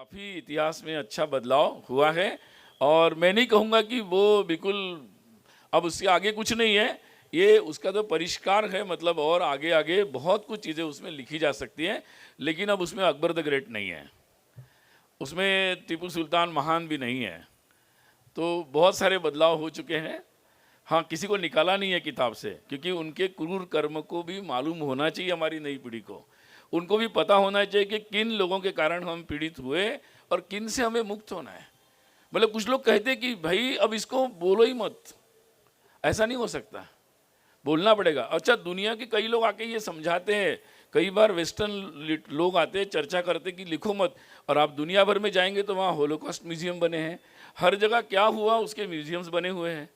काफ़ी इतिहास में अच्छा बदलाव हुआ है और मैं नहीं कहूँगा कि वो बिल्कुल अब उसके आगे कुछ नहीं है। ये उसका तो परिष्कार है, मतलब और आगे आगे बहुत कुछ चीज़ें उसमें लिखी जा सकती हैं, लेकिन अब उसमें अकबर द ग्रेट नहीं है, उसमें टीपू सुल्तान महान भी नहीं है। तो बहुत सारे बदलाव हो चुके हैं। हाँ, किसी को निकाला नहीं है किताब से, क्योंकि उनके क्रूर कर्म को भी मालूम होना चाहिए हमारी नई पीढ़ी को। उनको भी पता होना चाहिए कि किन लोगों के कारण हम पीड़ित हुए और किन से हमें मुक्त होना है। मतलब कुछ लोग कहते हैं कि भाई अब इसको बोलो ही मत, ऐसा नहीं हो सकता, बोलना पड़ेगा। अच्छा, दुनिया के कई लोग आके ये समझाते हैं, कई बार वेस्टर्न लोग आते हैं चर्चा करते कि लिखो मत, और आप दुनिया भर में जाएंगे तो वहाँ होलोकॉस्ट म्यूजियम बने हैं, हर जगह क्या हुआ उसके म्यूजियम्स बने हुए हैं।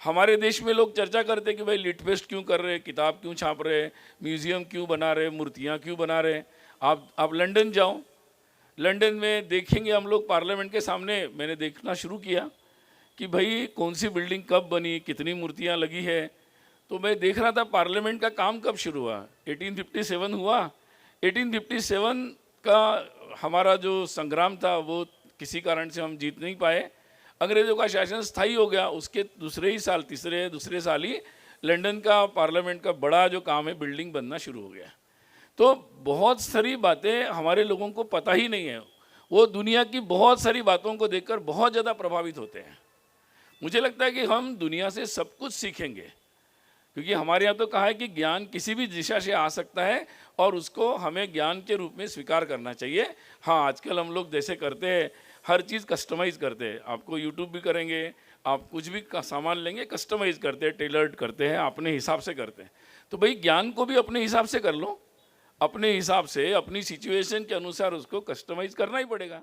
हमारे देश में लोग चर्चा करते कि भाई लिट फेस्ट क्यों कर रहे, किताब क्यों छाप रहे, म्यूजियम क्यों बना रहे, मूर्तियाँ क्यों बना रहे। आप लंदन जाओ, लंदन में देखेंगे हम लोग पार्लियामेंट के सामने, मैंने देखना शुरू किया कि भाई कौन सी बिल्डिंग कब बनी, कितनी मूर्तियाँ लगी है। तो मैं देख रहा था पार्लियामेंट का काम कब शुरू हुआ, 1857 हुआ। 1857 का हमारा जो संग्राम था वो किसी कारण से हम जीत नहीं पाए, अंग्रेज़ों का शासन स्थायी हो गया। उसके दूसरे ही साल, दूसरे साल ही लंदन का पार्लियामेंट का बड़ा जो काम है बिल्डिंग बनना शुरू हो गया। तो बहुत सारी बातें हमारे लोगों को पता ही नहीं है, वो दुनिया की बहुत सारी बातों को देखकर बहुत ज़्यादा प्रभावित होते हैं। मुझे लगता है कि हम दुनिया से सब कुछ सीखेंगे, क्योंकि हमारे यहाँ तो कहा है कि ज्ञान किसी भी दिशा से आ सकता है और उसको हमें ज्ञान के रूप में स्वीकार करना चाहिए। हाँ, आजकल हम लोग जैसे करते हैं, हर चीज़ कस्टमाइज़ करते हैं। आपको यूट्यूब भी करेंगे, आप कुछ भी का सामान लेंगे कस्टमाइज़ करते हैं, टेलर्ड करते हैं, अपने हिसाब से करते हैं। तो भाई ज्ञान को भी अपने हिसाब से कर लो, अपने हिसाब से, अपनी सिचुएशन के अनुसार उसको कस्टमाइज़ करना ही पड़ेगा।